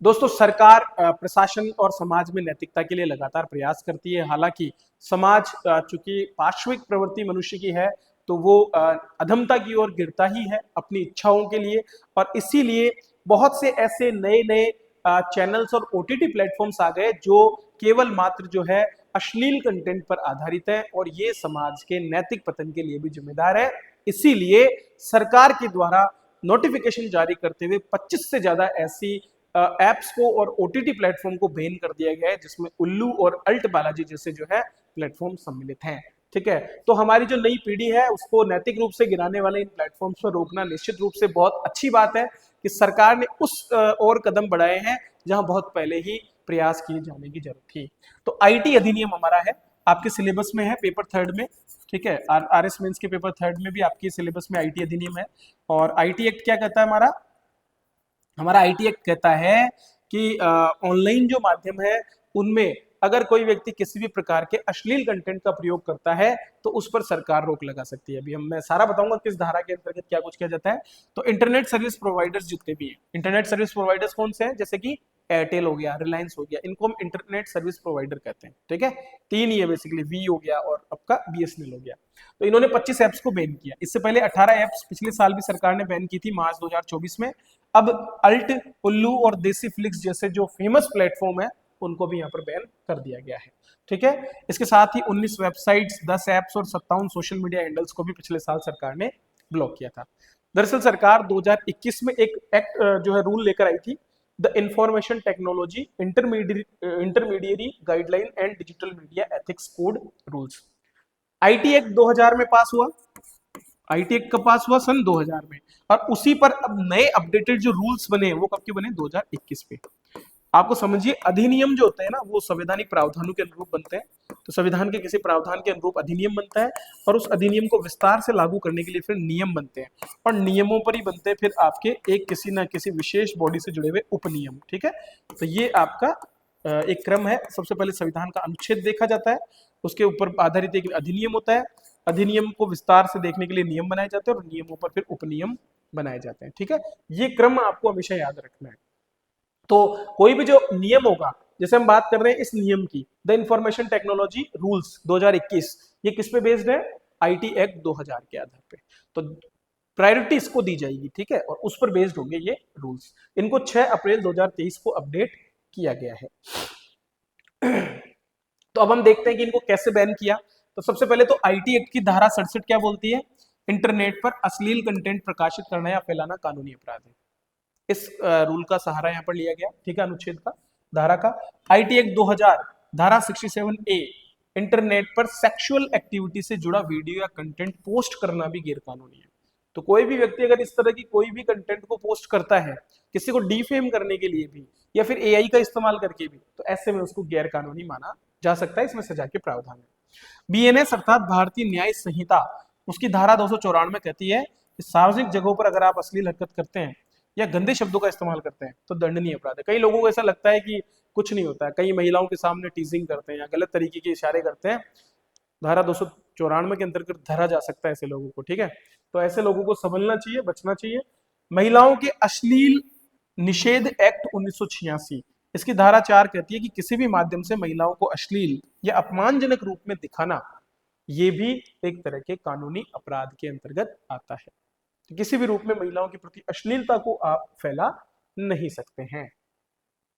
दोस्तों सरकार प्रशासन और समाज में नैतिकता के लिए लगातार प्रयास करती है। हालांकि समाज चूंकि पार्श्विक प्रवृत्ति मनुष्य की है तो वो अधमता की ओर गिरता ही है अपनी इच्छाओं के लिए। और इसीलिए बहुत से ऐसे नए नए चैनल्स और ओटीटी प्लेटफॉर्म्स आ गए जो केवल मात्र जो है अश्लील कंटेंट पर आधारित है और ये समाज के नैतिक पतन के लिए भी जिम्मेदार है। इसीलिए सरकार के द्वारा नोटिफिकेशन जारी करते हुए 25 से ज्यादा ऐसी एप्स को और ओटीटी प्लेटफॉर्म को बैन कर दिया गया है जिसमें उल्लू और अल्ट बालाजी जैसे जो है प्लेटफॉर्म सम्मिलित हैं। ठीक है, तो हमारी जो नई पीढ़ी है उसको नैतिक रूप से गिराने वाले इन प्लेटफॉर्म्स पर रोकना निश्चित रूप से बहुत अच्छी बात है कि सरकार ने उस और कदम बढ़ाए हैं जहां बहुत पहले ही प्रयास किए जाने की जरूरत थी। तो आईटी अधिनियम हमारा है, आपके सिलेबस में है पेपर थर्ड में। ठीक है, आर एस मेंस के पेपर थर्ड में भी आपके सिलेबस में आईटी अधिनियम है। और आईटी एक्ट क्या कहता है हमारा? हमारा आईटी एक्ट कहता है कि ऑनलाइन जो माध्यम है उनमें अगर कोई व्यक्ति किसी भी प्रकार के अश्लील कंटेंट का प्रयोग करता है तो उस पर सरकार रोक लगा सकती है। अभी मैं सारा बताऊंगा किस धारा के अंतर्गत क्या कुछ किया जाता है। तो इंटरनेट सर्विस प्रोवाइडर्स जितने भी हैं, इंटरनेट सर्विस प्रोवाइडर्स कौन से हैं? जैसे कि एयरटेल हो गया, रिलायंस हो गया, इनको हम इंटरनेट सर्विस प्रोवाइडर कहते हैं। ठीक है, तीन ही है बेसिकली, वी हो गया और आपका बीएसएनएल हो गया। तो इन्होंने 25 ऐप्स को बैन किया। इससे पहले 18 ऐप्स पिछले साल भी सरकार ने बैन की थी मार्च 2024 में। अब अल्ट, उल्लू और देसी फ्लिक्स जैसे जो फेमस प्लेटफॉर्म है उनको भी यहाँ पर बैन कर दिया गया है। ठीक है, इसके साथ ही 19 वेबसाइट्स, 10 ऐप्स और 57 सोशल मीडिया हैंडल्स को भी पिछले साल सरकार ने ब्लॉक किया था। दरअसल सरकार 2021 में एक एक्ट जो है रूल लेकर आई थी, the information technology intermediary guideline and digital media ethics code rules. IT act 2000 में पास हुआ। आईटी एक्ट कब पास हुआ? सन 2000 में। और उसी पर अब नए अपडेटेड जो रूल्स बने वो कब के बने? 2021 पे। आपको समझिए, अधिनियम जो होते हैं ना वो संवैधानिक प्रावधानों के अनुरूप बनते हैं। तो संविधान के किसी प्रावधान के अनुरूप अधिनियम बनता है और उस अधिनियम को विस्तार से लागू करने के लिए फिर नियम बनते हैं और नियमों पर ही बनते हैं फिर आपके एक किसी ना किसी विशेष बॉडी से जुड़े हुए उपनियम। ठीक है, तो ये आपका एक क्रम है। सबसे पहले संविधान का अनुच्छेद देखा जाता है, उसके ऊपर आधारित एक अधिनियम होता है, अधिनियम को विस्तार से देखने के लिए नियम बनाए जाते हैं और नियमों पर फिर उपनियम बनाए जाते हैं। ठीक है, ये क्रम आपको हमेशा याद रखना है। तो कोई भी जो नियम होगा, जैसे हम बात कर रहे हैं इस नियम की, द इंफॉर्मेशन टेक्नोलॉजी रूल्स 2021, ये किस पे बेस्ड है? आईटी एक्ट 2000 के आधार पे। तो प्रायोरिटी इसको दी जाएगी। ठीक है, और उस पर बेस्ड होंगे ये रूल्स। इनको 6 अप्रैल 2023 को अपडेट किया गया है। तो अब हम देखते हैं कि इनको कैसे बैन किया। तो सबसे पहले तो आईटी एक्ट की धारा 67 क्या बोलती है? इंटरनेट पर अश्लील कंटेंट प्रकाशित करना या फैलाना कानूनी अपराध है। इस रूल का सहारा यहाँ पर लिया गया। ठीक है, अनुच्छेद का, धारा का। आईटी एक्ट 2000 धारा 67A, इंटरनेट पर सेक्सुअल एक्टिविटी से जुड़ा वीडियो या कंटेंट पोस्ट करना भी गैर कानूनी है। तो कोई भी व्यक्ति अगर इस तरह की कोई भी कंटेंट को पोस्ट करता है किसी को डिफेम करने के लिए भी या फिर एआई का इस्तेमाल करके भी, तो ऐसे में उसको गैर कानूनी माना जा सकता है। इसमें सजा के प्रावधान है। बीएनएस अर्थात भारतीय न्याय संहिता, उसकी धारा 294 कहती है कि सार्वजनिक जगहों पर अगर आप अश्लील हरकत करते हैं या गंदे शब्दों का इस्तेमाल करते हैं तो दंडनीय अपराध है। कई लोगों को ऐसा लगता है कि कुछ नहीं होता है, कई महिलाओं के सामने टीजिंग करते हैं या गलत तरीके के इशारे करते हैं, धारा 294 के अंतर्गत धरा जा सकता है ऐसे लोगों को। ठीक है, तो ऐसे लोगों को समझना चाहिए, बचना चाहिए। महिलाओं के अश्लील निषेध एक्ट 1986, इसकी धारा 4 कहती है कि किसी भी माध्यम से महिलाओं को अश्लील या अपमानजनक रूप में दिखाना ये भी एक तरह के कानूनी अपराध के अंतर्गत आता है। किसी भी रूप में महिलाओं के प्रति अश्लीलता को आप फैला नहीं सकते हैं।